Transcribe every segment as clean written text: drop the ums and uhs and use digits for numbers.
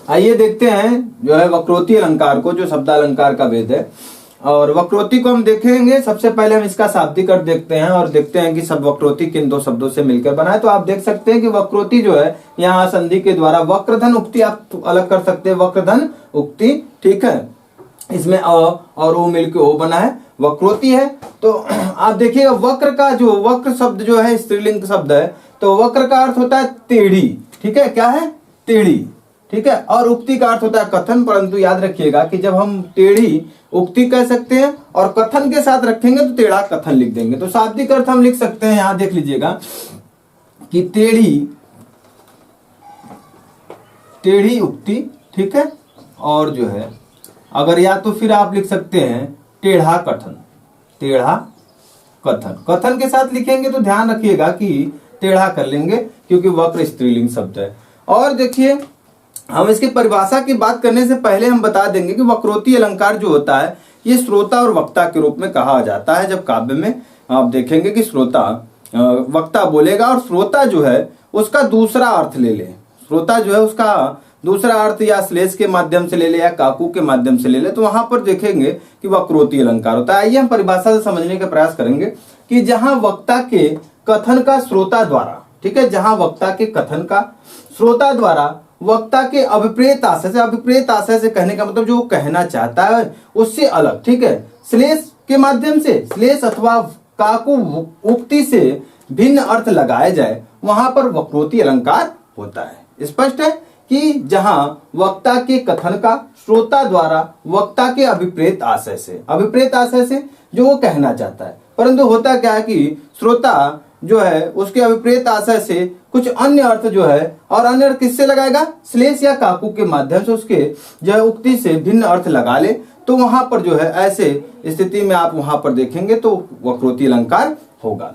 आइए देखते हैं जो है वक्रोक्ति अलंकार को, जो शब्दालंकार का भेद है। और वक्रोक्ति को हम देखेंगे। सबसे पहले हम इसका शाब्दिक अर्थ देखते हैं और देखते हैं कि सब वक्रोक्ति किन दो शब्दों से मिलकर बना है। तो आप देख सकते हैं कि वक्रोक्ति जो है यहाँ संधि के द्वारा वक्रधन उक्ति आप अलग कर सकते हैं, वक्रधन उक्ति, ठीक है। इसमें अ और ओ मिलकर ओ बना है, वक्रोक्ति है। तो आप देखिएगा वक्र का जो वक्र शब्द जो है स्त्रीलिंग शब्द है, तो वक्र का अर्थ होता है टेढ़ी, ठीक है, क्या है, टेढ़ी, ठीक है। और उक्ति का अर्थ होता है कथन, परंतु याद रखिएगा कि जब हम टेढ़ी उक्ति कह सकते हैं और कथन के साथ रखेंगे तो टेढ़ा कथन लिख देंगे। तो शाब्दिक अर्थ हम लिख सकते हैं, यहां देख लीजिएगा कि टेढ़ी उक्ति, ठीक है। और जो है अगर या तो फिर आप लिख सकते हैं टेढ़ा कथन, टेढ़ा कथन। कथन के साथ लिखेंगे तो ध्यान रखिएगा कि टेढ़ा कर लेंगे क्योंकि वक्र स्त्रीलिंग शब्द है। और देखिए हम इसकी परिभाषा की बात करने से पहले हम बता देंगे कि वक्रोक्ति अलंकार जो होता है ये श्रोता और वक्ता के रूप में कहा जाता है। जब काव्य में आप देखेंगे कि श्रोता वक्ता बोलेगा और श्रोता जो है उसका दूसरा अर्थ ले ले, श्रोता जो है उसका दूसरा अर्थ या श्लेष के माध्यम से ले ले या काकू के माध्यम से ले ले, तो वहां पर देखेंगे कि वक्रोक्ति अलंकार होता है। आइए हम परिभाषा से समझने का प्रयास करेंगे कि जहां वक्ता के कथन का श्रोता द्वारा, ठीक है, जहां वक्ता के कथन का श्रोता द्वारा वक्ता के अभिप्रेत आशय से, अभिप्रेत आशय से कहने का मतलब जो कहना चाहता है उससे अलग, ठीक है, श्लेष के माध्यम से, श्लेष अथवा काकू उक्ति से भिन्न अर्थ लगाए जाए, वहां पर वक्रोक्ति अलंकार होता है। स्पष्ट है कि जहां वक्ता के कथन का श्रोता द्वारा वक्ता के अभिप्रेत आशय से, अभिप्रेत आशय से जो वो कहना चाहता है, परंतु होता क्या है कि श्रोता जो है उसके अभिप्रेत आशय से कुछ अन्य अर्थ जो है, और अन्य अर्थ किससे लगाएगा, श्लेष या काकू के माध्यम से उसके जो है उक्ति से भिन्न अर्थ लगा ले, तो वहां पर जो है ऐसे स्थिति में आप वहां पर देखेंगे तो वक्रोक्ति अलंकार होगा।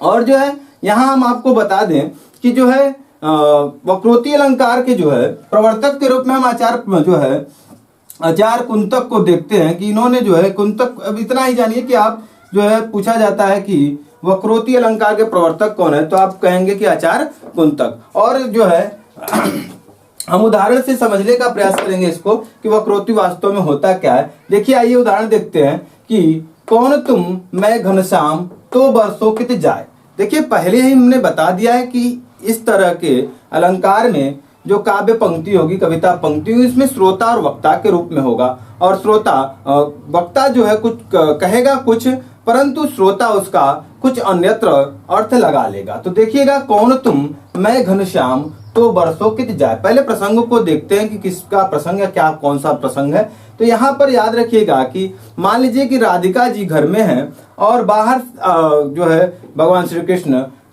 और जो है यहां हम आपको बता दें कि जो है वक्रोक्ति अलंकार के जो है प्रवर्तक के रूप में हम आचार्य जो है आचार्य कुंतक को देखते हैं कि इन्होंने जो है कुंतक, अब इतना ही जानिए कि आप जो है पूछा जाता है कि वक्रोक्ति अलंकार के प्रवर्तक कौन है, तो आप कहेंगे कि आचार्य कुंतक। और जो है हम उदाहरण से समझने का प्रयास करेंगे इसको कि वक्रोक्ति वास्तव में होता क्या है। देखिए आइए उदाहरण देखते हैं कि कौन तुम मैं घनश्याम तो बरसों कित जाए। देखिए पहले ही हमने बता दिया है कि इस तरह के अलंकार में जो काव्य पंक्ति होगी, कविता पंक्ति होगी, इसमें श्रोता और वक्ता के रूप में होगा। और श्रोता वक्ता जो है कुछ कहेगा कुछ, परंतु श्रोता उसका कुछ अन्यत्र अर्थ लगा लेगा। तो देखिएगा कौन तुम मैं घनश्याम तो बरसों कित जाए। पहले प्रसंग को देखते हैं कि किसका प्रसंग है, क्या कौन सा प्रसंग है। तो यहाँ पर याद रखिएगा कि मान लीजिए कि राधिका जी घर में हैं और बाहर जो है भगवान श्री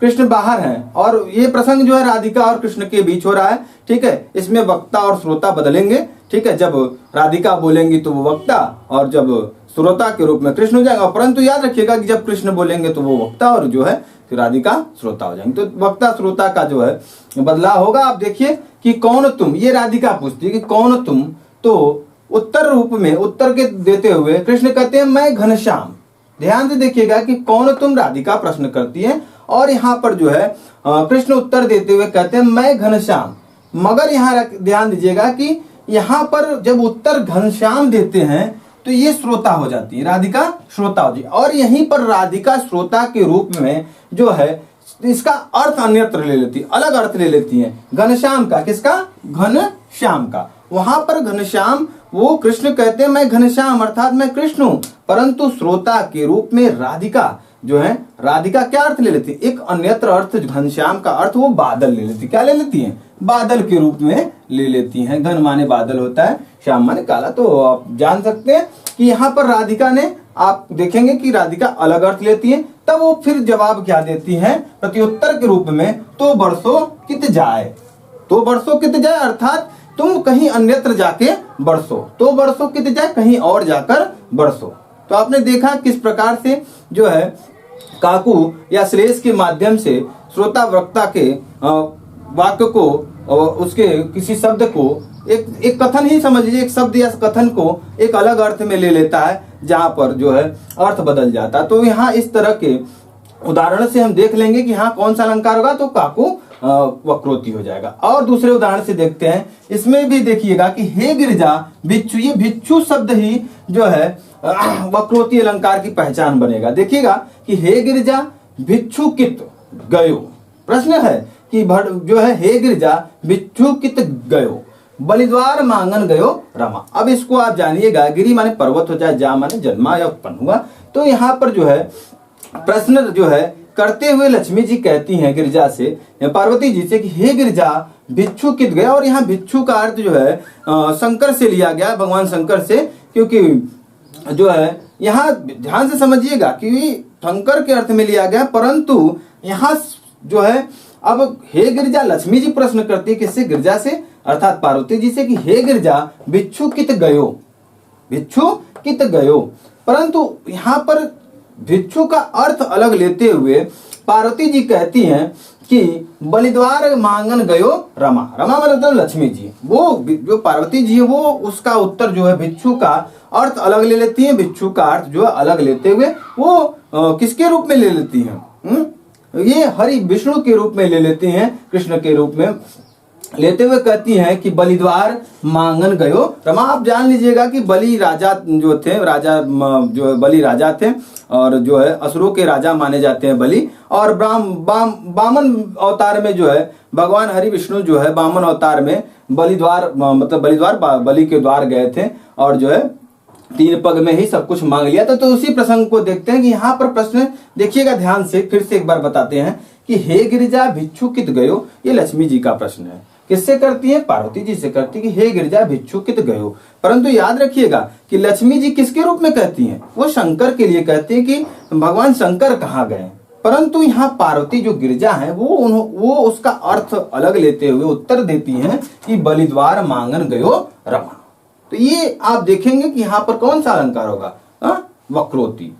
कृष्ण बाहर हैं, और ये प्रसंग जो है राधिका और कृष्ण के बीच हो रहा है, ठीक है। इसमें वक्ता और श्रोता बदलेंगे, ठीक है। जब राधिका बोलेंगी तो वो वक्ता और जब श्रोता के रूप में कृष्ण हो जाएगा। परंतु याद रखिएगा कि जब कृष्ण बोलेंगे तो वो वक्ता और जो है राधिका श्रोता हो जाएंगे। तो वक्ता श्रोता का जो है बदलाव होगा। आप देखिए कि कौन तुम, ये राधिका पूछती है कि कौन तुम, तो उत्तर रूप में उत्तर के देते हुए कृष्ण कहते हैं मैं घनश्याम। ध्यान से देखिएगा कि कौन तुम राधिका प्रश्न करती है और यहाँ पर जो है कृष्ण उत्तर देते हुए कहते हैं मैं घनश्याम। मगर यहाँ ध्यान दीजिएगा कि यहाँ पर जब उत्तर घनश्याम देते हैं तो ये श्रोता हो जाती है, राधिका श्रोता हो जाती है। और यहीं पर राधिका श्रोता के रूप में जो है इसका अर्थ अन्यत्र ले लेती है, अलग अर्थ ले लेती है घनश्याम का। किसका, घनश्याम का। वहां पर घनश्याम वो कृष्ण कहते हैं मैं घनश्याम अर्थात मैं कृष्ण हूं, परंतु श्रोता के रूप में राधिका जो है, राधिका क्या अर्थ ले लेती है, एक अन्यत्र अर्थ। घनश्याम का अर्थ वो बादल ले लेती, क्या ले लेती है, बादल के रूप में ले लेती हैं। घन माने बादल होता है, श्याम माने काला। तो आप जान सकते हैं कि यहाँ पर राधिका ने, आप देखेंगे कि राधिका अलग अर्थ लेती है। तब वो फिर जवाब क्या देती हैं, प्रत्युत्तर के रूप में तो बरसों कित जाए। तो बरसों कित जाए अर्थात तुम कहीं अन्यत्र जाके बरसो, तो बरसों कित जाए, कहीं और जाकर बरसो। तो आपने देखा किस प्रकार से जो है काकू या श्लेष के माध्यम से श्रोता वक्ता के वाक्य को, उसके किसी शब्द को एक कथन ही समझ लीजिए, एक शब्द या कथन को एक अलग अर्थ में ले लेता है, जहां पर जो है अर्थ बदल जाता है। तो यहाँ इस तरह के उदाहरण से हम देख लेंगे कि हाँ कौन सा अलंकार होगा, तो काकू वक्रोक्ति हो जाएगा। और दूसरे उदाहरण से देखते हैं, इसमें भी देखिएगा कि हे गिरजा भिक्षु, ये भिक्षु शब्द ही जो है वक्रोक्ति अलंकार की पहचान बनेगा। देखिएगा कि हे गिरजा भिक्षु कित गयो, प्रश्न है कि जो है हे गिरजा भिक्षु कित गयो, बलिद्वार मांगन गयो रमा। अब इसको आप जानिएगा, गिरी माने पर्वत हो जाए, जा माने जन्मा या उत्पन्न हुआ। तो यहाँ पर जो है प्रश्न जो है करते हुए लक्ष्मी जी कहती हैं गिरजा से, पार्वती जी से कि हे गिरजा भिक्षु कित गया। और यहाँ भिक्षु का अर्थ जो है शंकर से लिया गया, भगवान शंकर से, क्योंकि जो है यहाँ ध्यान से समझिएगा कि शंकर के अर्थ में लिया गया, परंतु यहाँ जो है अब हे गिरजा लक्ष्मी जी प्रश्न करती है किससे, गिरजा से, अर्थात पार्वती जी से कि हे गिरजा भिक्षु कित गयो, भिक्षु कित गयो। परंतु यहाँ पर भिक्षु का अर्थ अलग लेते हुए पार्वती जी कहती हैं कि बलिद्वार मांगन गयो रमा। रमा मतलब लक्ष्मी जी, वो जो पार्वती जी है वो उसका उत्तर जो है भिक्षु का अर्थ अलग ले लेती हैं। भिक्षु का अर्थ जो है अलग लेते हुए वो किसके रूप में ले लेती हैं, ये हरि विष्णु के रूप में ले लेती हैं, कृष्ण के रूप में लेते हुए कहती हैं कि बलिद्वार मांगन गयो रमा। आप जान लीजिएगा कि बलि राजा जो थे, राजा जो बलि राजा थे और जो है असुरों के राजा माने जाते हैं बलि। और बामन अवतार में जो है भगवान हरि विष्णु जो है बामन अवतार में बलिद्वार मतलब बलिद्वार बलि के द्वार गए थे और जो है 3 पग में ही सब कुछ मांग लिया था। तो उसी प्रसंग को देखते हैं कि यहाँ पर प्रश्न देखिएगा ध्यान से, फिर से एक बार बताते हैं कि हे गिरिजा भिक्षु कित गयो, ये लक्ष्मी जी का प्रश्न है। किससे करती है, पार्वती जी से करती है कि हे गिरिजा भिक्षु कित गयो। परंतु याद रखिएगा कि लक्ष्मी जी किसके रूप में कहती हैं, वो शंकर के लिए कहती है कि भगवान शंकर कहाँ गए। परंतु यहाँ पार्वती जो गिरिजा है वो उसका अर्थ अलग लेते हुए उत्तर देती हैं कि बलिद्वार मांगन गयो रमा। तो ये आप देखेंगे कि यहाँ पर कौन सा अलंकार होगा, वक्रोक्ति।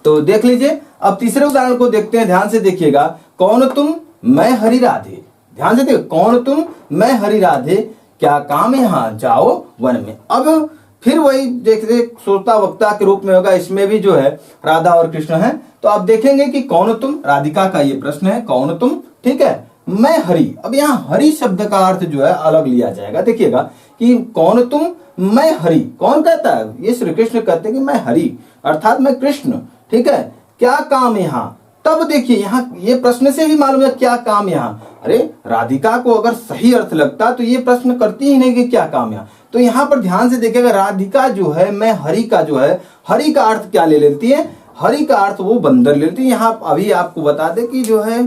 तो देख लीजिए, अब तीसरे उदाहरण को देखते हैं, ध्यान से देखिएगा। कौन तुम मैं हरि राधे, ध्यान से देखो, कौन तुम मैं हरि राधे, क्या काम यहाँ जाओ वन में। अब फिर वही देखते श्रोता वक्ता के रूप में होगा, इसमें भी जो है राधा और कृष्ण है। तो आप देखेंगे कि कौन तुम, राधिका का ये प्रश्न है, कौन तुम, ठीक है, मैं हरि। अब यहाँ हरि शब्द का अर्थ जो है अलग लिया जाएगा। देखिएगा कि कौन तुम मैं हरि, कौन कहता है, ये श्री कृष्ण कहते हैं कि मैं हरि अर्थात मैं कृष्ण, ठीक है, क्या काम यहाँ। तब देखिए यहाँ ये प्रश्न से ही मालूम है क्या काम यहाँ। अरे राधिका को अगर सही अर्थ लगता तो ये प्रश्न करती ही नहीं कि क्या काम यहाँ। तो यहाँ पर ध्यान से देखिएगा, राधिका जो है मैं हरि का जो है, हरि का अर्थ क्या ले लेती है, हरि का अर्थ वो बंदर ले लेती है। यहाँ अभी आपको बता दे कि जो है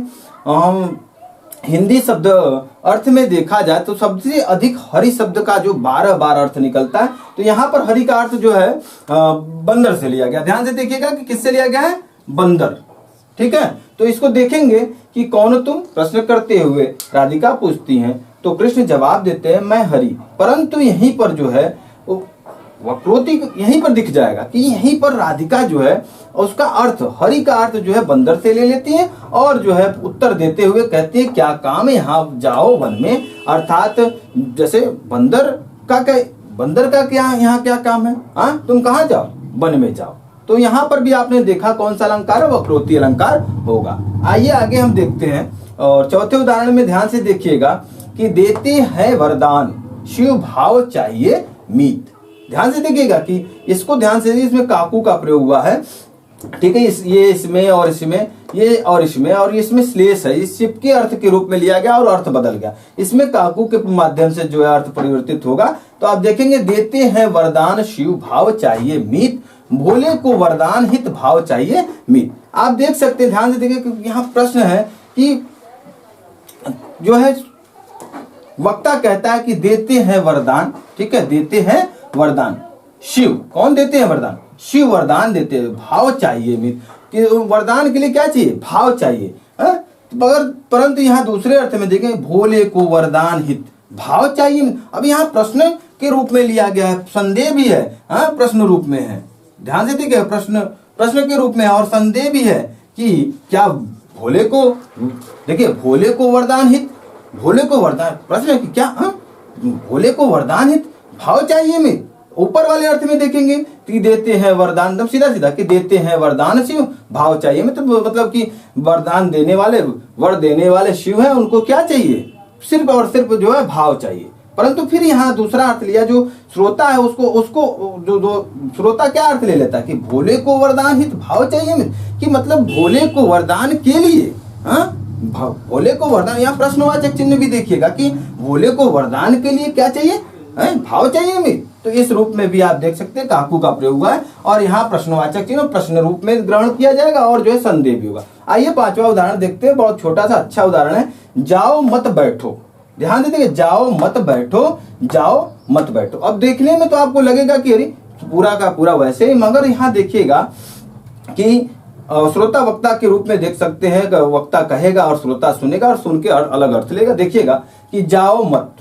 हिंदी शब्द अर्थ में देखा जाए तो सबसे अधिक हरि शब्द का जो 12 बार अर्थ निकलता है। तो यहाँ पर हरि का अर्थ जो है बंदर से लिया गया। ध्यान से देखिएगा कि किससे लिया गया है, बंदर, ठीक है। तो इसको देखेंगे कि कौन तुम प्रश्न करते हुए राधिका पूछती हैं तो कृष्ण जवाब देते हैं मैं हरि। परंतु यहीं पर जो है वक्रोक्ति यहीं पर दिख जाएगा कि यहीं पर राधिका जो है उसका अर्थ, हरि का अर्थ जो है बंदर से ले लेती है और जो है उत्तर देते हुए कहती है क्या काम है यहाँ जाओ वन में। अर्थात जैसे बंदर का क्या यहाँ क्या काम है, तुम कहाँ जाओ, वन में जाओ। तो यहाँ पर भी आपने देखा कौन सा अलंकार है, वक्रोक्ति अलंकार होगा। आइए आगे हम देखते हैं और चौथे उदाहरण में ध्यान से देखिएगा कि देते हैं वरदान शिव भाव चाहिए मीत। ध्यान से देखिएगा कि इसको ध्यान से, इसमें काकू का प्रयोग हुआ है, ठीक है, ये इसमें और इसमें, ये और इसमें और इसमें श्लेष है, इस शिव के अर्थ के रूप में लिया गया और अर्थ बदल गया। इसमें काकू के माध्यम से जो है अर्थ परिवर्तित होगा। तो आप देखेंगे देते हैं वरदान शिव भाव चाहिए मीत, भोले को वरदान हित भाव चाहिए मीत। आप देख सकते हैं, ध्यान से देखिए क्योंकि यहाँ प्रश्न है कि जो है वक्ता कहता है कि देते हैं वरदान, ठीक है, देते हैं वरदान शिव, कौन देते हैं वरदान, शिव वरदान देते हैं, भाव चाहिए मीत, कि वरदान के लिए क्या चाहिए, भाव चाहिए। मगर परंतु यहाँ दूसरे अर्थ में देखें भोले को वरदान हित भाव चाहिए। अब यहाँ प्रश्न के रूप में लिया गया है, संदेह भी है, प्रश्न रूप में है। ध्यान से देखिए प्रश्न के रूप में और संदेह भी है कि क्या भोले को, देखिए भोले को वरदान हित, भोले को वरदान, प्रश्न है कि क्या भोले को वरदान हित भाव चाहिए में, ऊपर वाले अर्थ में देखेंगे कि देते हैं वरदान, एकदम सीधा सीधा कि देते हैं वरदान शिव, भाव चाहिए मतलब कि वरदान देने वाले, वर देने वाले शिव हैं, उनको क्या चाहिए, सिर्फ और सिर्फ जो है भाव चाहिए। परंतु फिर यहाँ दूसरा अर्थ लिया, जो श्रोता है उसको जो श्रोता क्या अर्थ ले लेता है कि भोले को वरदान हित भाव चाहिए, कि मतलब भोले को वरदान के लिए, भोले को वरदान, यहाँ प्रश्नवाचक चिन्ह भी देखिएगा कि भोले को वरदान के लिए क्या चाहिए, भाव चाहिए हमें। तो इस रूप में भी आप देख सकते हैं काकू का प्रयोग हुआ है, और यहाँ प्रश्नवाचक चिन्ह प्रश्न रूप में ग्रहण किया जाएगा, और जो है संदेह भी होगा। आइए पांचवा उदाहरण देखते हैं, बहुत छोटा सा अच्छा उदाहरण है। जाओ मत बैठो, ध्यान देते, जाओ मत बैठो, जाओ मत बैठो। अब देखने में तो आपको लगेगा कि अरे पूरा का पूरा वैसे ही, मगर यहाँ देखिएगा कि श्रोता वक्ता के रूप में देख सकते हैं, वक्ता कहेगा और श्रोता सुनेगा, और सुन के अलग अर्थ लेगा। देखिएगा कि जाओ मत,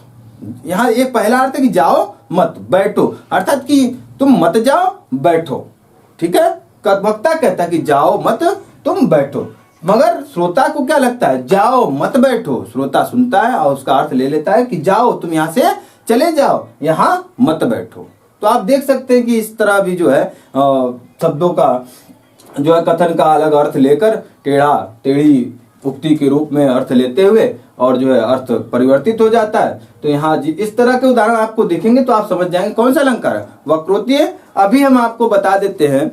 यहाँ एक पहला अर्थ है कि जाओ मत बैठो, अर्थात कि तुम मत जाओ बैठो, ठीक है। वक्ता कहता है कि जाओ मत तुम बैठो, मगर श्रोता को क्या लगता है, जाओ मत बैठो। श्रोता सुनता है और उसका अर्थ ले लेता है कि जाओ तुम यहाँ से चले जाओ, यहाँ मत बैठो। तो आप देख सकते हैं कि इस तरह भी जो है शब्दों का जो है कथन का अलग अर्थ लेकर टेढ़ा टेढ़ी उक्ति के रूप में अर्थ लेते हुए और जो है अर्थ परिवर्तित हो जाता है। तो यहाँ इस तरह के उदाहरण आपको दिखेंगे तो आप समझ जाएंगे कौन सा अलंकार है, वक्रोक्ति है। अभी हम आपको बता देते हैं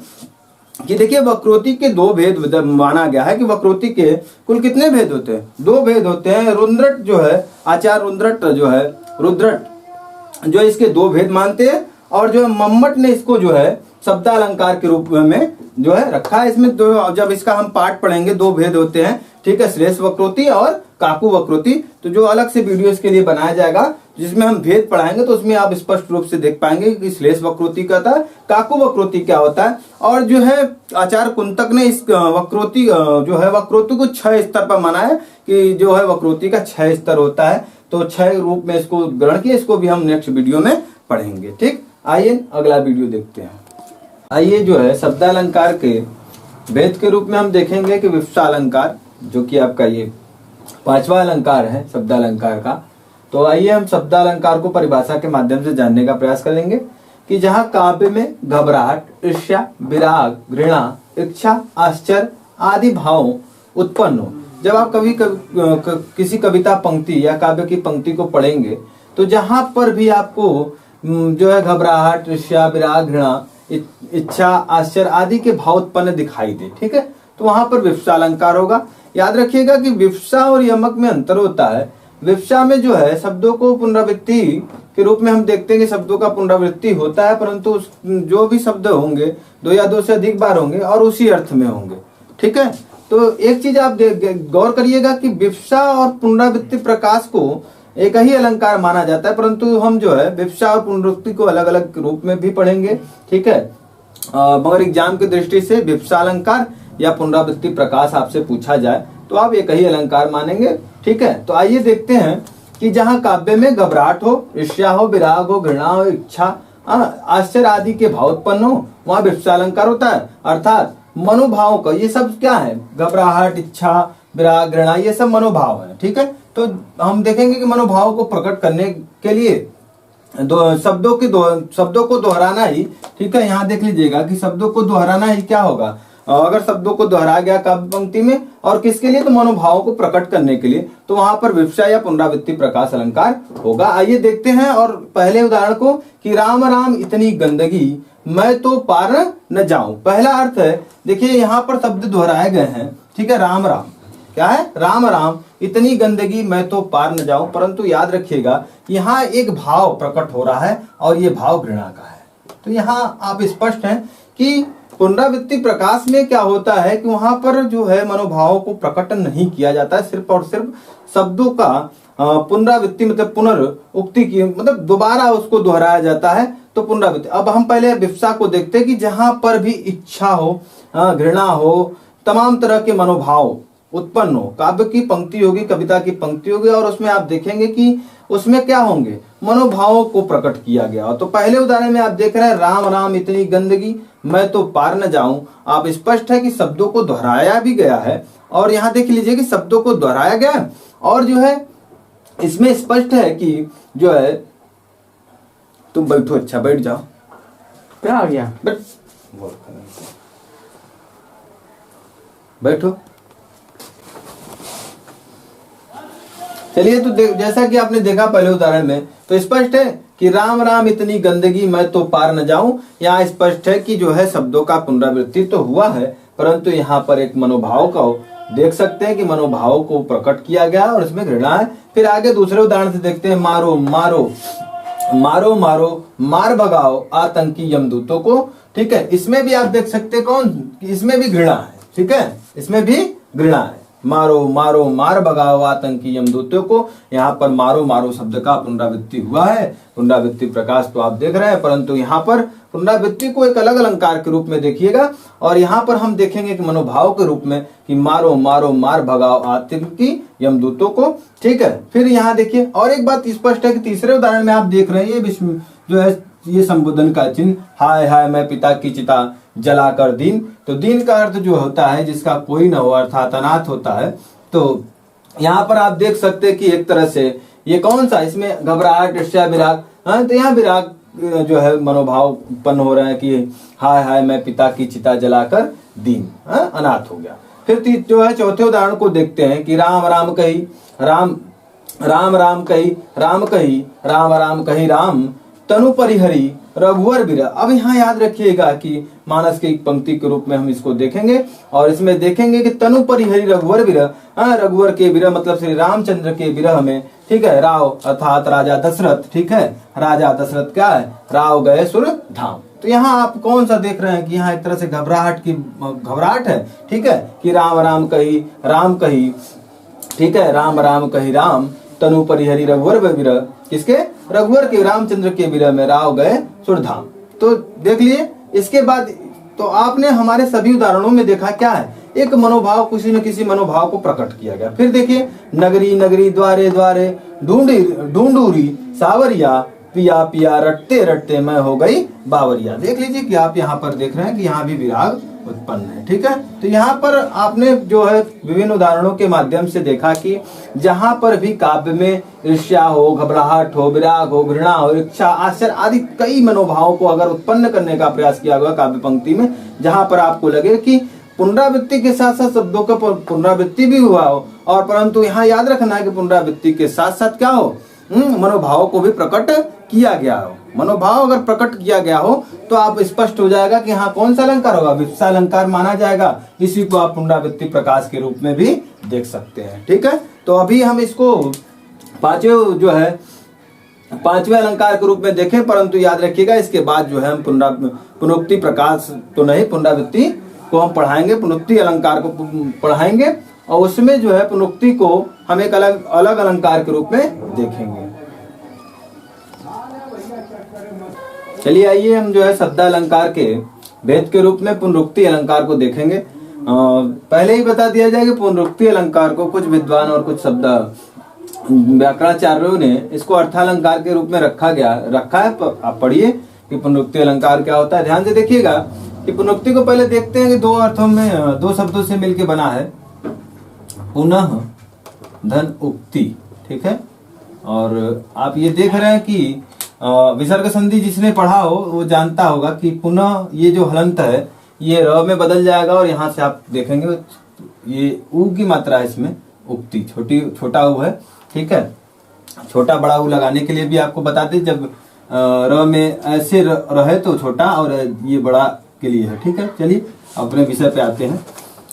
कि देखिए वक्रोक्ति के दो भेद माना गया है कि वक्रोक्ति के कुल कितने भेद होते हैं, दो भेद होते हैं। रुद्रट जो है, आचार्य रुद्रट जो है, रुद्रट जो इसके दो भेद मानते हैं, और जो है मम्मट ने इसको जो है शब्दालंकार के रूप में जो है रखा है। इसमें दो, जब इसका हम पाठ पढ़ेंगे, दो भेद होते हैं, ठीक है, श्लेष वक्रोक्ति और काकू वक्रोक्ति। तो जो अलग से वीडियो इसके लिए बनाया जाएगा जिसमें हम भेद पढ़ाएंगे, तो उसमें आप स्पष्ट रूप से देख पाएंगे कि श्लेष वक्रोक्ति क्या होता है, काकू वक्रोक्ति क्या होता है। और जो है आचार्य कुंतक ने इस वक्रोक्ति जो है वक्रोक्ति को 6 स्तर पर माना है कि जो है वक्रोक्ति का 6 स्तर होता है। तो 6 रूप में इसको ग्रहण किया, इसको भी हम नेक्स्ट वीडियो में पढ़ेंगे। ठीक, आइए अगला वीडियो देखते हैं। आइए जो है शब्दालंकार के भेद के रूप में हम देखेंगे कि विवक्षा अलंकार, जो कि आपका ये 5वां अलंकार है शब्दालंकार का। तो आइए हम शब्दालंकार को परिभाषा के माध्यम से जानने का प्रयास करेंगे कि जहाँ काव्य में घबराहट, ईर्ष्या, विराग, घृणा, इच्छा, आश्चर्य आदि भाव उत्पन्न हो। जब आप किसी कविता पंक्ति या काव्य की पंक्ति को पढ़ेंगे तो जहां पर भी आपको जो है घबराहट, ईर्ष्या, विराग, घृणा, इच्छा, आश्चर्य आदि के भाव उत्पन्न दिखाई दे, ठीक है, तो वहां पर विवक्षा अलंकार होगा। याद रखिएगा कि विवक्षा और यमक में अंतर होता है। विवक्षा में जो है शब्दों को पुनरावृत्ति के रूप में हम देखते हैं कि शब्दों का पुनरावृत्ति होता है, परंतु जो भी शब्द होंगे 2 या 2 से अधिक बार होंगे और उसी अर्थ में होंगे, ठीक है। तो एक चीज आप गौर करिएगा कि विवक्षा और पुनरावृत्ति प्रकाश को एक ही अलंकार माना जाता है, परंतु हम जो है विवक्षा और पुनरावृत्ति को अलग अलग रूप में भी पढ़ेंगे, ठीक है। मगर एग्जाम की दृष्टि से विवक्षा अलंकार या पुनरावृत्ति प्रकाश आपसे पूछा जाए तो आप एक ही अलंकार मानेंगे, ठीक है। तो आइए देखते हैं कि जहाँ काव्य में घबराहट हो, ईर्ष्या हो, विराग हो, घृणा हो, इच्छा, आश्चर्य आदि के भाव उत्पन्न हो, वहां विवक्षा अलंकार होता है। अर्थात मनोभाव का ये सब क्या है, घबराहट, इच्छा, विराग, घृणा, ये सब मनोभाव है, ठीक है। तो हम देखेंगे कि मनोभाव को प्रकट करने के लिए शब्दों को दोहराना ही, ठीक है। यहाँ देख लीजिएगा कि शब्दों को दोहराना ही क्या होगा, अगर शब्दों को दोहराया गया काव्य पंक्ति में और किसके लिए, तो मनोभावों को प्रकट करने के लिए, तो वहां पर विवक्षा या पुनरावृत्ति प्रकाश अलंकार होगा। आइए देखते हैं और पहले उदाहरण को कि राम राम इतनी गंदगी मैं तो पार न जाऊं। पहला अर्थ है, देखिए यहाँ पर शब्द दोहराए गए हैं, ठीक है। राम राम क्या है, राम राम इतनी गंदगी मैं तो पार न जाऊं, परंतु याद रखिएगा यहाँ एक भाव प्रकट हो रहा है और ये भाव घृणा का है। तो यहाँ आप स्पष्ट हैं कि पुनरावृत्ति प्रकाश में क्या होता है कि वहां पर जो है मनोभावों को प्रकट नहीं किया जाता है, सिर्फ और सिर्फ शब्दों का पुनरावृत्ति मतलब पुनरुक्ति की, मतलब दोबारा उसको दोहराया जाता है, तो पुनरावृत्ति। अब हम पहले विवक्षा को देखते हैं कि जहां पर भी इच्छा हो, घृणा हो, तमाम तरह के मनोभाव उत्पन्न हो, काव्य की पंक्ति होगी, कविता की पंक्ति होगी, और उसमें आप देखेंगे कि उसमें क्या होंगे, मनोभावों को प्रकट किया गया। तो पहले उदाहरण में आप देख रहे हैं राम राम इतनी गंदगी मैं तो पार न जाऊं। आप स्पष्ट है कि शब्दों को दोहराया भी गया है, और यहाँ देख लीजिए कि शब्दों को दोहराया गया और जो है इसमें स्पष्ट है कि जो है तुम बैठो, अच्छा बैठ जाओ, क्या आ गया? बैठो। चलिए, तो जैसा कि आपने देखा पहले उदाहरण में, तो स्पष्ट है कि राम राम इतनी गंदगी मैं तो पार न जाऊं। यहाँ स्पष्ट है कि जो है शब्दों का पुनरावृत्ति तो हुआ है, परंतु यहाँ पर एक मनोभाव का देख सकते हैं कि मनोभाव को प्रकट किया गया और इसमें घृणा है। फिर आगे दूसरे उदाहरण से देखते हैं, मारो मारो मारो मारो मार भगाओ आतंकी यमदूतों को। ठीक है, इसमें भी आप देख सकते हैं कौन, इसमें भी घृणा है। ठीक है, इसमें भी घृणा है। मारो मारो मार भगाओ आतंकी यमदूतों को। यहाँ पर मारो मारो शब्द का पुनरावृत्ति हुआ है। पुनरावृत्ति प्रकाश तो आप देख रहे हैं, परंतु यहाँ पर पुनरावृत्ति को एक अलग अलंकार के रूप में देखिएगा। और यहाँ पर हम देखेंगे कि मनोभाव के रूप में कि मारो मारो मार भगाओ आतंकी यमदूतों को। ठीक है, फिर यहाँ देखिए और एक बात स्पष्ट है कि तीसरे उदाहरण में आप देख रहे हैं ये विश्व जो है ये संबोधन का चिन्ह, हाय हाय मैं पिता की चिता जलाकर दीन। तो दीन का अर्थ जो होता है जिसका कोई न हो, अर्थात अनाथ होता है। तो यहाँ पर आप देख सकते हैं कि एक तरह से ये कौन सा, इसमें घबराहट, ईर्ष्या, विराग, तो यहाँ विराग जो है मनोभाव उत्पन्न हो रहा है कि हाय हाय मैं पिता की चिता जलाकर दीन, अनाथ हो गया। फिर जो है चौथे उदाहरण को देखते हैं कि राम राम कही राम राम राम कही राम कही राम राम कही राम तनु परिहरी रघुवर विरह। अब यहाँ याद रखिएगा कि मानस की पंक्ति के रूप में हम इसको देखेंगे और इसमें देखेंगे कि तनु परिहरी रघुवर विरह, रघुवर के विरह मतलब श्री रामचंद्र के विरह में। ठीक है, राव अर्थात राजा दशरथ। ठीक है, राजा दशरथ क्या है, राव गए सुर धाम। तो यहाँ आप कौन सा देख रहे हैं कि यहाँ एक तरह से घबराहट है। ठीक है, कि राम राम कही राम कही, ठीक है, राम राम कही राम तनु परिहरी रघुवर विरह, किसके, रघुवर के, रामचंद्र के विरह में राव गए सुरधाम। तो देख लिए। इसके बाद तो आपने हमारे सभी उदाहरणों में देखा क्या है, एक मनोभाव, किसी न किसी मनोभाव को प्रकट किया गया। फिर देखिए, नगरी नगरी द्वारे द्वारे ढूंढूरी सावरिया पिया पिया रटते रटते मैं हो गई बावरिया। देख लीजिए कि आप यहाँ पर देख रहे हैं कि यहाँ भी विराग उत्पन्न है। ठीक है, तो यहाँ पर आपने जो है विभिन्न उदाहरणों के माध्यम से देखा कि जहां पर भी काव्य में ईर्ष्या हो, घबराहट हो, विराग हो, घृणा हो, इच्छा, आश्चर्य आदि कई मनोभावों को अगर उत्पन्न करने का प्रयास किया गया काव्य पंक्ति में, जहां पर आपको लगे कि पुनरावृत्ति के साथ साथ शब्दों का पुनरावृत्ति भी हुआ हो, और परंतु यहाँ याद रखना है कि पुनरावृत्ति के साथ साथ क्या हो, मनोभाव को भी प्रकट किया गया हो। मनोभाव अगर प्रकट किया गया हो तो आप स्पष्ट हो जाएगा कि हाँ कौन सा अलंकार होगा, विप्सा अलंकार माना जाएगा। इसी को आप पुनरावृत्ति प्रकाश के रूप में भी देख सकते हैं। ठीक है, तो अभी हम इसको पांचवें अलंकार के रूप में देखें, परंतु याद रखिएगा इसके बाद जो है हम पुनरुक्ति प्रकाश तो नहीं, पुनरावृत्ति को हम पढ़ाएंगे, पुनरुक्ति अलंकार को पढ़ाएंगे और उसमें जो है पुनरुक्ति को हम एक अलग अलंकार के रूप में देखेंगे। चलिए आइए हम जो है शब्द अलंकार के भेद के रूप में पुनरुक्ति अलंकार को देखेंगे। पहले ही बता दिया जाए कि पुनरुक्ति अलंकार को कुछ विद्वान और कुछ शब्द व्याकरणाचार्यों ने इसको अर्थालंकार के रूप में रखा है। आप पढ़िए कि पुनरुक्ति अलंकार क्या होता है। ध्यान से देखिएगा कि पुनरुक्ति को पहले देखते हैं कि दो अर्थों में, दो शब्दों से मिलकर बना है, पुनः धन उक्ति। ठीक है, और आप ये देख रहे हैं कि विसर्ग संधि जिसने पढ़ा हो वो जानता होगा कि पुनः ये जो हलंत है ये र में बदल जाएगा और यहाँ से आप देखेंगे ये ऊ की मात्रा है इसमें, उक्ति छोटा ऊ है। ठीक है, छोटा बड़ा ऊ लगाने के लिए भी आपको बताते, जब र में ऐसे रहे तो छोटा और ये बड़ा के लिए है। ठीक है, चलिए अपने विषय पे आते हैं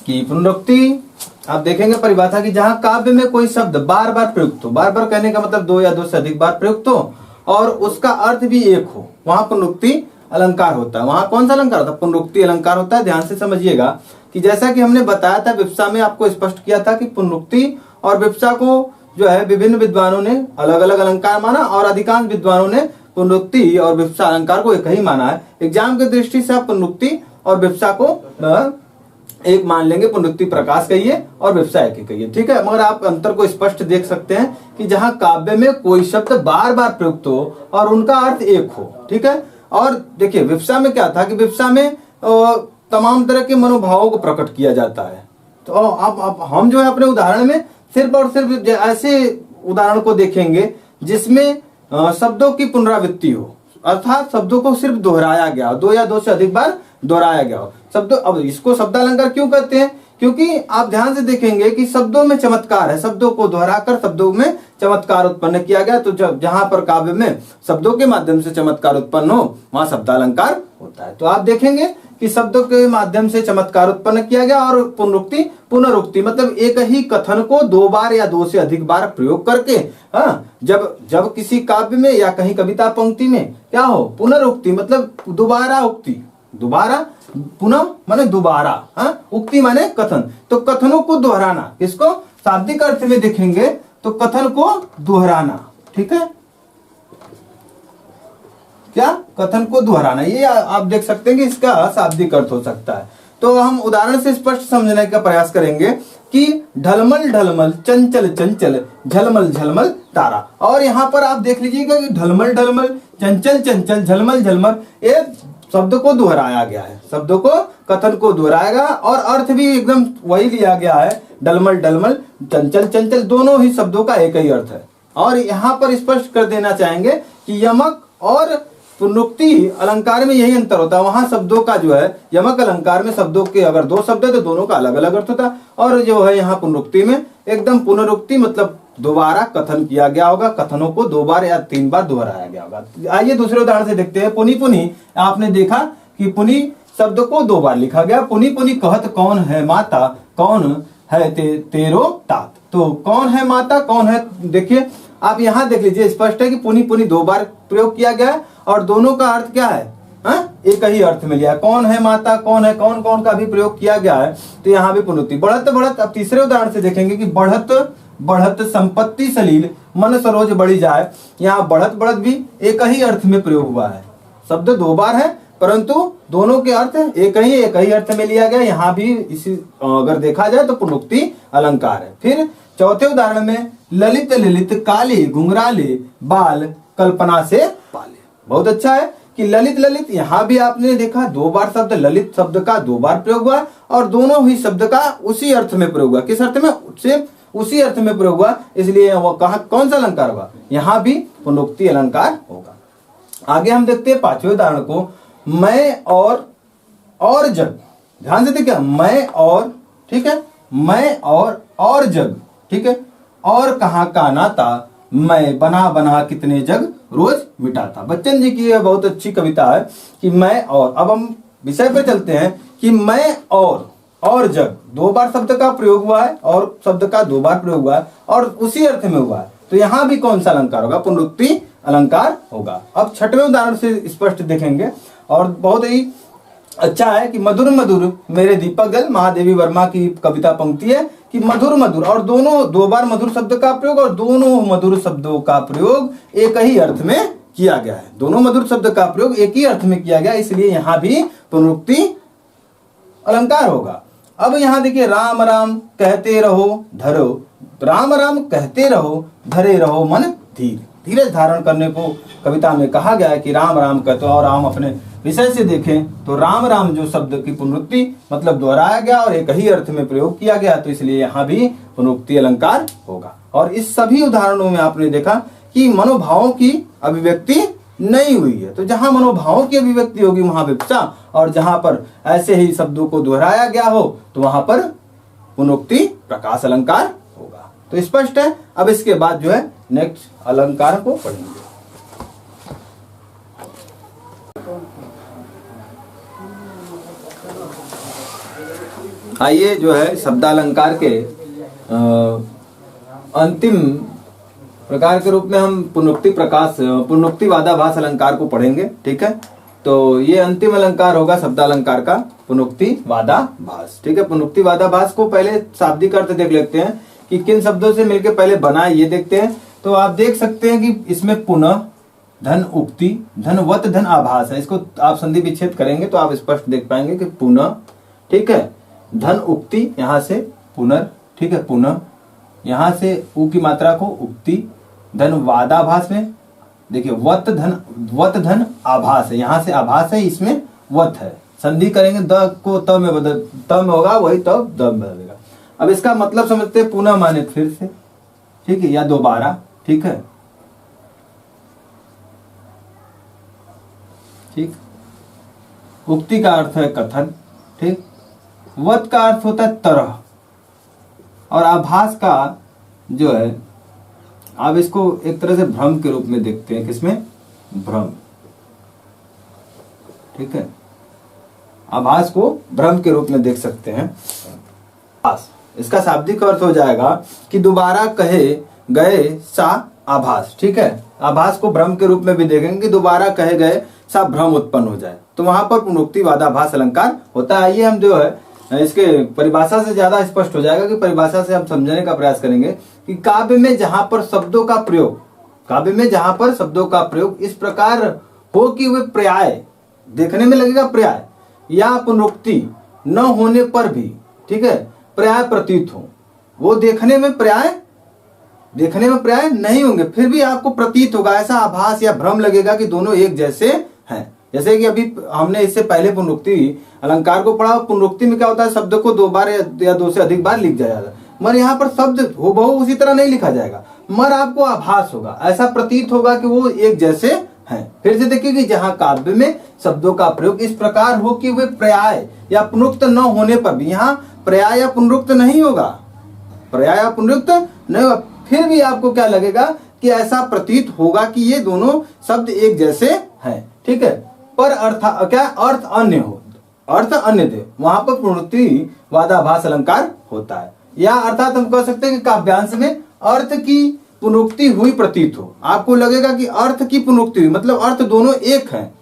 कि पुनरुक्ति आप देखेंगे परिभाषा की, जहां काव्य में कोई शब्द बार बार प्रयुक्त हो, बार बार कहने का मतलब दो या दो से अधिक बार प्रयुक्त हो और उसका अर्थ भी एक हो, वहां पुनरुक्ति अलंकार होता है। वहां कौन सा अलंकार होता है, पुनरुक्ति अलंकार होता है। ध्यान से समझिएगा कि जैसा कि हमने बताया था विप्सा में, आपको स्पष्ट किया था कि पुनरुक्ति और विप्सा को जो है विभिन्न विद्वानों ने अलग अलग अलंकार माना और अधिकांश विद्वानों ने पुनरुक्ति और विप्सा अलंकार को एक ही माना है। एग्जाम की दृष्टि से आप पुनरुक्ति और विप्सा को एक मान लेंगे, पुनरुक्ति प्रकाश कहिए और विप्सा एक ही कहिए। ठीक है, मगर आप अंतर को स्पष्ट देख सकते हैं कि जहां काव्य में कोई शब्द बार बार प्रयुक्त हो और उनका अर्थ एक हो। ठीक है, और देखिए विप्सा में क्या था कि विप्सा में तमाम तरह के मनोभावों को प्रकट किया जाता है। तो अब हम जो है अपने उदाहरण में सिर्फ और सिर्फ ऐसे उदाहरण को देखेंगे जिसमें शब्दों की पुनरावृत्ति हो, अर्थात शब्दों को सिर्फ दोहराया गया हो, दो या दो से अधिक बार दोहराया गया हो शब्द। अब इसको शब्दालंकार क्यों कहते हैं? क्योंकि आप ध्यान से देखेंगे कि शब्दों में चमत्कार है, शब्दों को दोहराकर शब्दों में चमत्कार उत्पन्न किया गया। तो जब जहां पर काव्य में शब्दों के माध्यम से चमत्कार उत्पन्न हो वहां शब्दालंकार होता है। तो आप देखेंगे कि शब्दों के माध्यम से चमत्कार उत्पन्न किया गया। और पुनरुक्ति, पुनरुक्ति मतलब एक ही कथन को दो बार या दो से अधिक बार प्रयोग करके, हाँ, जब किसी काव्य में या कहीं कविता पंक्ति में क्या हो, पुनरुक्ति मतलब दोबारा उक्ति, दोबारा, पुनः माने दोबारा, हाँ, उक्ति माने कथन। तो कथनों को दोहराना, किसको शाब्दिक अर्थ में देखेंगे तो कथन को दोहराना, ठीक है, क्या, कथन को दोहराना, ये आप देख सकते हैं कि इसका शाब्दिक अर्थ हो सकता है। तो हम उदाहरण से स्पष्ट समझने का प्रयास करेंगे कि ढलमल ढलमल चंचल चंचल झलमल झलमल तारा। और यहाँ पर आप देख लीजिएगा कि ढलमल ढलमल चंचल चंचल झलमल झलमल, ये शब्द को दोहराया गया है, शब्दों को, कथन को दोहराएगा और अर्थ भी एकदम वही लिया गया है। डलमल डलमल, चंचल चंचल, दोनों ही शब्दों का एक ही अर्थ है। और यहाँ पर स्पष्ट कर देना चाहेंगे कि यमक और पुनरुक्ति अलंकार में यही अंतर होता है। वहां शब्दों का जो है, यमक अलंकार में शब्दों के अगर दो शब्द है तो दोनों का अलग अलग अर्थ होता है। और जो है यहाँ पुनरुक्ति में एकदम पुनरुक्ति मतलब दोबारा कथन किया गया होगा, कथनों को दो बार या तीन बार दोहराया गया होगा। आइए दूसरे उदाहरण से देखते हैं। पुनि पुनि, आपने देखा कि पुनि शब्द को दो बार लिखा गया। पुनि पुनि कहत कौन है माता, कौन है तेरो तात। तो कौन है माता, कौन है, देखिए आप यहाँ देख लीजिए, स्पष्ट है कि पुनि पुनि दो बार प्रयोग किया गया है और दोनों का अर्थ क्या है, एक ही अर्थ में लिया। कौन है माता, कौन है, कौन कौन का भी प्रयोग किया गया है। तो यहाँ भी पुनरुक्ति। बढ़त बढ़त, अब तीसरे उदाहरण से देखेंगे कि बढ़त बढ़त संपत्ति सलील मन सरोज बढ़ी जाए। यहाँ बढ़त बढ़त भी एक ही अर्थ में प्रयोग हुआ है, शब्द दो बार है परंतु दोनों के अर्थ एक ही अर्थ में लिया गया। यहाँ भी इसी अगर देखा जाए तो पुनरुक्ति अलंकार है। फिर चौथे उदाहरण में ललित ललित काले घुंघराले बाल कल्पना से पाले। बहुत अच्छा है कि ललित ललित, यहाँ भी आपने देखा दो बार शब्द, ललित शब्द का दो बार प्रयोग हुआ और दोनों ही शब्द का उसी अर्थ में प्रयोग हुआ। किस अर्थ में, सिर्फ उसी अर्थ में प्रयोग हुआ, इसलिए वो कहा कौन सा अलंकार होगा, यहाँ भी पुनरुक्ति अलंकार होगा। आगे हम देखते हैं पांचवें उदाहरण को, मैं और जग। ध्यान से देखिए, मैं और, ठीक है, मैं और जग, ठीक है, और कहाँ का नाता, मैं बना बना कितने जग रोज मिटाता। बच्चन जी की यह बहुत अच्छी कविता है कि मैं और। अब हम विषय पर चलते हैं कि मैं और जग, दो बार शब्द का प्रयोग हुआ है और शब्द का दो बार प्रयोग हुआ है और उसी अर्थ में हुआ है। तो यहाँ भी कौन सा अलंकार होगा, पुनरुक्ति अलंकार होगा। अब छठवें उदाहरण से स्पष्ट देखेंगे और बहुत ही अच्छा है कि मधुर मधुर मेरे दीपक जल, महादेवी वर्मा की कविता पंक्ति है कि मधुर मधुर, और दोनों दो बार मधुर शब्द का प्रयोग और दोनों मधुर शब्दों का प्रयोग एक ही अर्थ में किया गया है। दोनों मधुर शब्द का प्रयोग एक ही अर्थ में किया गया, इसलिए यहाँ भी पुनरुक्ति अलंकार होगा। अब यहाँ देखिए, राम राम कहते रहो धरो, राम राम कहते रहो धरे रहो मन धीर। धीरज धारण करने को कविता में कहा गया है कि राम राम कहते, और हम अपने विषय से देखें तो राम राम जो शब्द की पुनरुक्ति मतलब दोहराया गया और एक ही अर्थ में प्रयोग किया गया, तो इसलिए यहाँ भी पुनरुक्ति अलंकार होगा। और इस सभी उदाहरणों में आपने देखा कि मनोभावों की अभिव्यक्ति नहीं हुई है। तो जहां मनोभावों की अभिव्यक्ति होगी वहां विवक्षा, और जहां पर ऐसे ही शब्दों को दोहराया गया हो तो वहां पर पुनरुक्ति प्रकाश अलंकार होगा। तो स्पष्ट है। अब इसके बाद जो है नेक्स्ट अलंकार को पढ़ेंगे। आइए जो है शब्दालंकार के अंतिम प्रकार के रूप में हम पुनरुक्ति वादाभास अलंकार को पढ़ेंगे, ठीक है। तो ये अंतिम अलंकार होगा शब्दालंकार का, पुनरुक्ति वादाभास, ठीक है। पुनरुक्ति वादाभास को पहले शाब्दिक अर्थ देख लेते हैं कि किन शब्दों से मिलकर पहले बना है, ये देखते हैं। तो आप देख सकते हैं कि इसमें पुनः, धन उक्ति, धनवत, धन आभास है। इसको आप संधि विच्छेद करेंगे तो आप स्पष्ट देख पाएंगे कि पुनः, ठीक है, धन उक्ति, यहां से पुनर्, ठीक है, पुनः, यहां से उ की मात्रा को उक्ति, धन वादाभास में देखिए वत धन आभास है, यहां से आभास है, इसमें वत है। संधि करेंगे द को त में बदल, त में होगा वही तब द में बदलेगा। अब इसका मतलब समझते हैं, पुनः माने फिर से, ठीक है, या दोबारा, ठीक है। ठीक। उक्ति का अर्थ है कथन, ठीक। वत का अर्थ होता है तरह, और आभास का जो है आप इसको एक तरह से भ्रम के रूप में देखते हैं। किसमें? भ्रम, ठीक है। आभास को भ्रम के रूप में देख सकते हैं। आभास, इसका शाब्दिक अर्थ हो जाएगा कि दोबारा कहे गए सा आभास, ठीक है। आभास को भ्रम के रूप में भी देखेंगे कि दोबारा कहे गए सा भ्रम उत्पन्न हो जाए, तो वहां पर पुनरुक्ति वादाभास अलंकार होता है। आइए हम जो है इसके परिभाषा से ज्यादा स्पष्ट हो जाएगा कि परिभाषा से हम समझने का प्रयास करेंगे कि काव्य में जहां पर शब्दों का प्रयोग, काव्य में जहां पर शब्दों का प्रयोग इस प्रकार हो कि वे पर्याय, देखने में लगेगा पर्याय, या पुनरुक्ति न होने पर भी, ठीक है, पर्याय प्रतीत हो। वो देखने में पर्याय नहीं होंगे, फिर भी आपको प्रतीत होगा, ऐसा आभास या भ्रम लगेगा कि दोनों एक जैसे हैं। जैसे कि अभी हमने इससे पहले पुनरुक्ति अलंकार को पढ़ा। पुनरुक्ति में क्या होता है, शब्द को 2 बार या 2 से अधिक बार लिख जाएगा, मगर यहाँ पर शब्द हुबहू उसी तरह नहीं लिखा जाएगा, मगर आपको आभास होगा, ऐसा प्रतीत होगा कि वो एक जैसे हैं। फिर से देखिए कि जहाँ काव्य में शब्दों का प्रयोग इस प्रकार हो कि वे पर्याय या पुनरुक्त न होने पर भी, यहाँ पर्याय या पुनरुक्त नहीं होगा, पर्याय या पुनरुक्त नहीं होगा, फिर भी आपको क्या लगेगा कि ऐसा प्रतीत होगा कि ये दोनों शब्द एक जैसे हैं, ठीक है। पर अर्थ अन्य हो, अर्थ अन्य दे, वहां पर पुनरुक्ति वादाभास अलंकार होता है। या अर्थात हम कह सकते हैं कि काव्यांश में अर्थ की पुनरुक्ति हुई प्रतीत हो, आपको लगेगा कि अर्थ की पुनरुक्ति हुई, मतलब अर्थ दोनों एक हैं,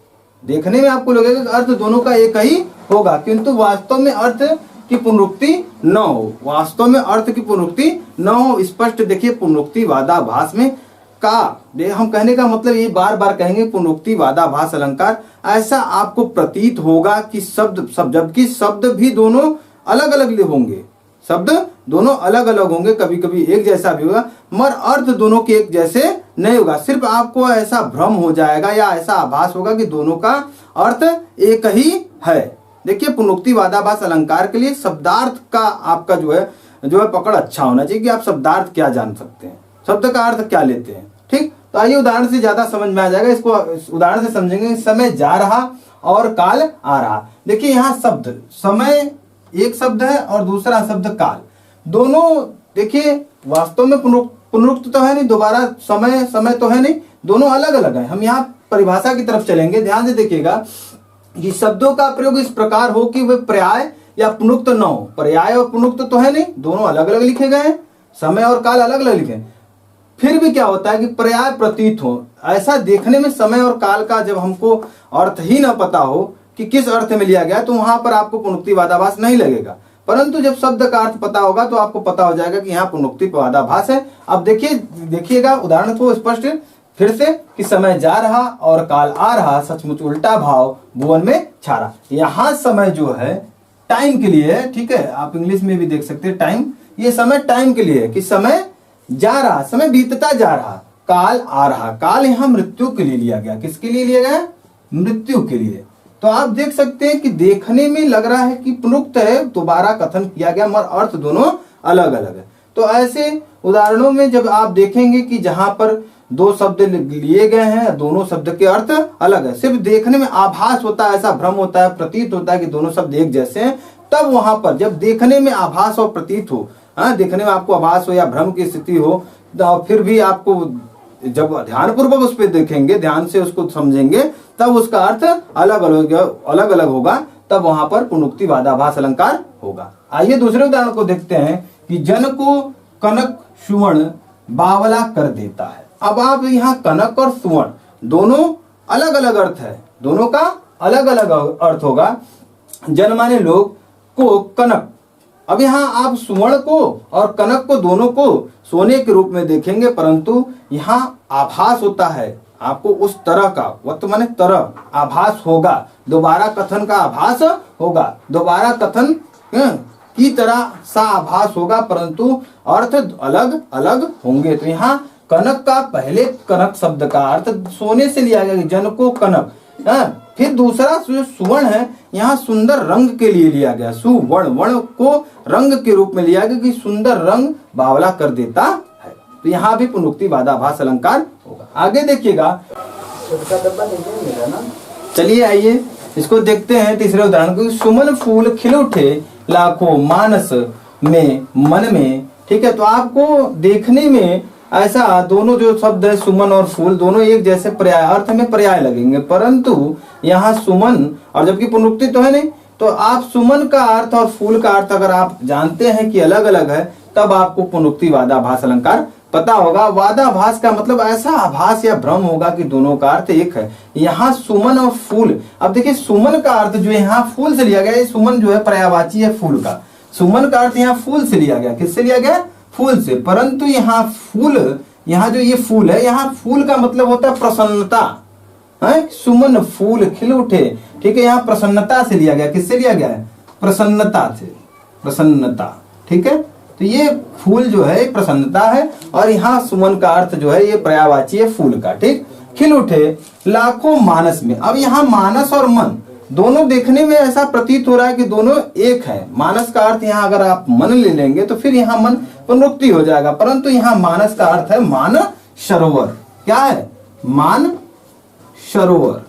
देखने में आपको लगेगा कि अर्थ दोनों का एक ही होगा, किंतु वास्तव में अर्थ की पुनरुक्ति न हो, वास्तव में अर्थ की पुनरुक्ति न हो। स्पष्ट देखिए पुनरुक्ति वादाभास में का, हम कहने का मतलब ये बार बार कहेंगे पुनरुक्ति वादाभास अलंकार, ऐसा आपको प्रतीत होगा कि शब्द जबकि शब्द भी दोनों अलग अलग होंगे, शब्द दोनों अलग अलग होंगे, कभी कभी एक जैसा भी होगा, मगर अर्थ दोनों के एक जैसे नहीं होगा। सिर्फ आपको ऐसा भ्रम हो जाएगा या ऐसा आभास होगा कि दोनों का अर्थ एक ही है। देखिए पुनरुक्ति वादाभास अलंकार के लिए शब्दार्थ का आपका जो है पकड़ अच्छा होना चाहिए कि आप शब्दार्थ क्या जान सकते हैं, शब्द का अर्थ क्या लेते हैं, ठीक। तो आइए उदाहरण से ज्यादा समझ में आ जाएगा, इसको उदाहरण से समझेंगे। समय जा रहा और काल आ रहा। देखिए यहाँ शब्द समय एक शब्द है और दूसरा शब्द काल, दोनों देखिए वास्तव में पुनरुक्त तो है नहीं, दोबारा समय तो है नहीं, दोनों अलग अलग है। हम यहाँ परिभाषा की तरफ चलेंगे, ध्यान से देखिएगा कि शब्दों का प्रयोग इस प्रकार हो कि वे पर्याय या पुनरुक्त न हो। पर्याय और पुनरुक्त तो है नहीं, दोनों अलग अलग लिखे गए हैं, समय और काल अलग अलग लिखे हैं, फिर भी क्या होता है कि पर्याय प्रतीत हो, ऐसा देखने में समय और काल का जब हमको अर्थ ही न पता हो कि किस अर्थ में लिया गया, तो वहां पर आपको पुनरुक्ति वादाभास नहीं लगेगा। परंतु जब शब्द का अर्थ पता होगा तो आपको पता हो जाएगा कि यहाँ पुनरुक्ति वादाभास है। अब देखिएगा उदाहरण को स्पष्ट फिर से कि समय जा रहा और काल आ रहा, सचमुच उल्टा भाव भुवन में छा रहा। यहाँ समय जो है टाइम के लिए है, ठीक है, आप इंग्लिश में भी देख सकते हैं टाइम, ये समय टाइम के लिए है कि समय जा रहा, समय बीतता जा रहा, काल आ रहा। काल यहाँ मृत्यु के लिए लिया गया, किसके लिए लिया गया? मृत्यु के लिए। तो आप देख सकते हैं कि देखने में लग रहा है कि पुनरुक्त है, दोबारा कथन किया गया, मगर अर्थ दोनों अलग अलग है। तो ऐसे उदाहरणों में जब आप देखेंगे कि जहां पर 2 शब्द लिए गए हैं, दोनों शब्द के अर्थ अलग है, सिर्फ देखने में आभास होता है, ऐसा भ्रम होता है, प्रतीत होता है कि दोनों शब्द एक जैसे हैं, तब वहां पर जब देखने में आभास और प्रतीत हो, देखने में आपको आभास हो या भ्रम की स्थिति हो, तो फिर भी आपको जब ध्यानपूर्वक उस पर देखेंगे, ध्यान से उसको समझेंगे, तब उसका अर्थ अलग अलग होगा, तब वहां पर पुनरुक्ति वादाभास अलंकार होगा। आइए दूसरे उदाहरण को देखते हैं कि जन को कनक सुवर्ण बावला कर देता है। अब आप यहाँ कनक और सुवर्ण दोनों अलग अलग अर्थ है, दोनों का अलग अलग अर्थ होगा। जन माने लोग, को कनक, अब यहाँ आप सुवर्ण को और कनक को दोनों को सोने के रूप में देखेंगे, परंतु यहाँ आभास होता है आपको उस तरह का, वक्त माने तरह, आभास होगा, दोबारा कथन का आभास होगा, दोबारा कथन की तरह सा आभास होगा, परंतु अर्थ अलग अलग होंगे। तो यहाँ कनक का पहले कनक शब्द का अर्थ सोने से लिया गया, जन को कनक, फिर दूसरा जो सुवर्ण है यहाँ सुंदर रंग के लिए लिया गया, सुवर्ण, वर्ण को रंग के रूप में लिया गया कि सुंदर रंग बावला कर देता है। तो यहाँ भी पुनरुक्ति वादाभास अलंकार होगा। आगे देखिएगा, छोटा डब्बा नहीं मिला ना, चलिए आइए इसको देखते हैं तीसरे उदाहरण को। सुमन फूल खिल उठे लाखों मानस में मन में, ठीक है। तो आपको देखने में ऐसा दोनों जो शब्द है सुमन और फूल दोनों एक जैसे पर्याय अर्थ में पर्याय लगेंगे, परंतु यहाँ सुमन और जबकि पुनरुक्ति तो है नहीं, तो आप सुमन का अर्थ और फूल का अर्थ अगर आप जानते हैं कि अलग अलग है तब आपको पुनरुक्ति वादाभास अलंकार पता होगा। वादाभास का मतलब ऐसा आभास या भ्रम होगा कि दोनों का अर्थ एक है। यहाँ सुमन और फूल, अब देखिए सुमन का अर्थ जो यहाँ फूल से लिया गया है, सुमन जो है पर्यायवाची है फूल का। सुमन का अर्थ यहाँ फूल से लिया गया, किससे लिया गया? फूल से। परंतु यहाँ फूल, यहाँ जो ये फूल है, यहाँ फूल का मतलब होता है प्रसन्नता है। सुमन फूल खिल उठे, ठीक है, यहाँ प्रसन्नता से लिया गया। किससे लिया गया है? प्रसन्नता से, प्रसन्नता, ठीक है। तो ये फूल जो है प्रसन्नता है और यहाँ सुमन का अर्थ जो है ये पर्यायवाची है फूल का, ठीक। खिल उठे लाखों मानस में, अब यहाँ मानस और मन दोनों देखने में ऐसा प्रतीत हो रहा है कि दोनों एक है। मानस का अर्थ यहाँ अगर आप मन ले लेंगे तो फिर यहाँ मन पुनरुक्ति हो जाएगा, परंतु यहाँ मानस का अर्थ है मान सरोवर। क्या है? मान सरोवर,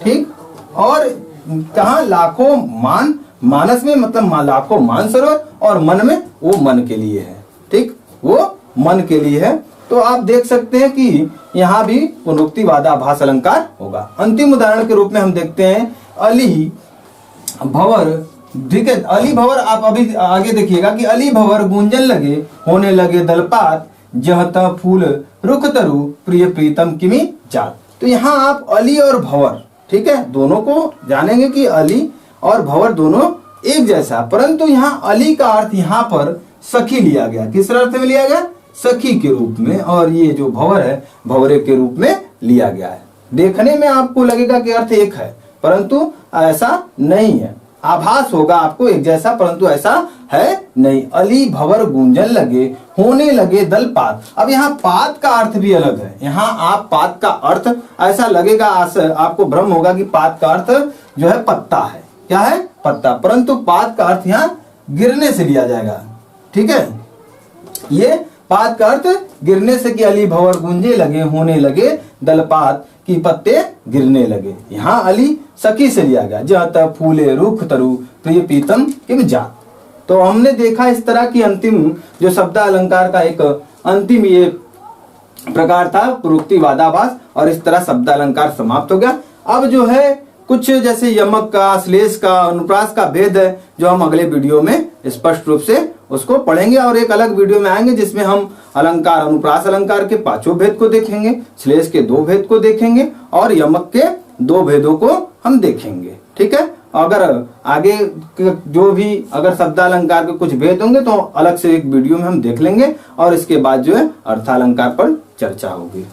ठीक। और कहा लाखों मान, मानस में मतलब लाखों मान सरोवर और मन में वो मन के लिए है, ठीक, वो मन के लिए है। तो आप देख सकते हैं कि यहाँ भी पुनरुक्ति वादाभास अलंकार होगा। अंतिम उदाहरण के रूप में हम देखते हैं अली भंवर, ठीक है। अली भंवर, आप अभी आगे देखिएगा कि अली भंवर गूंजन लगे होने लगे दलपात, जहत फूल रुख तरु प्रिय प्रीतम किमी जात। तो यहाँ आप अली और भंवर, ठीक है, दोनों को जानेंगे कि अली और भंवर दोनों एक जैसा, परंतु यहाँ अली का अर्थ यहाँ पर सखी लिया गया। किस अर्थ में लिया गया? सखी के रूप में, और ये जो भंवर है भंवरे के रूप में लिया गया है। देखने में आपको लगेगा कि अर्थ एक है, परंतु ऐसा नहीं है। आभास होगा आपको एक जैसा, परंतु ऐसा है नहीं। अली भंवर गूंजन लगे होने लगे दलपात। अब यहाँ पात का अर्थ भी अलग है। यहाँ आप पात का अर्थ ऐसा लगेगा, आपको भ्रम होगा कि पात का अर्थ जो है पत्ता है। क्या है? पत्ता। परंतु पात का अर्थ यहाँ गिरने से लिया जाएगा, ठीक है। ये पात का अर्थ गिरने से कि अली भंवर गूंजे लगे होने लगे दलपात की पत्ते गिरने लगे। यहाँ अली सखी से लिया गया। जत फूले रुख तरु प्रिय प्रीतम किम जात। तो हमने देखा इस तरह की अंतिम जो शब्द अलंकार का एक अंतिम ये प्रकार था पुनरुक्ति वादाभास, और इस तरह शब्द अलंकार समाप्त हो गया। अब जो है कुछ जैसे यमक का, श्लेष का, अनुप्रास का भेद है जो हम अगले वीडियो में स्पष्ट रूप से उसको पढ़ेंगे, और एक अलग वीडियो में आएंगे जिसमें हम अलंकार, अनुप्रास अलंकार के 5 भेद को देखेंगे, श्लेष के 2 भेद को देखेंगे और यमक के 2 भेदों को हम देखेंगे, ठीक है। अगर आगे जो भी अगर शब्दालंकार के कुछ भेद होंगे तो अलग से एक वीडियो में हम देख लेंगे, और इसके बाद जो है अर्थालंकार पर चर्चा होगी।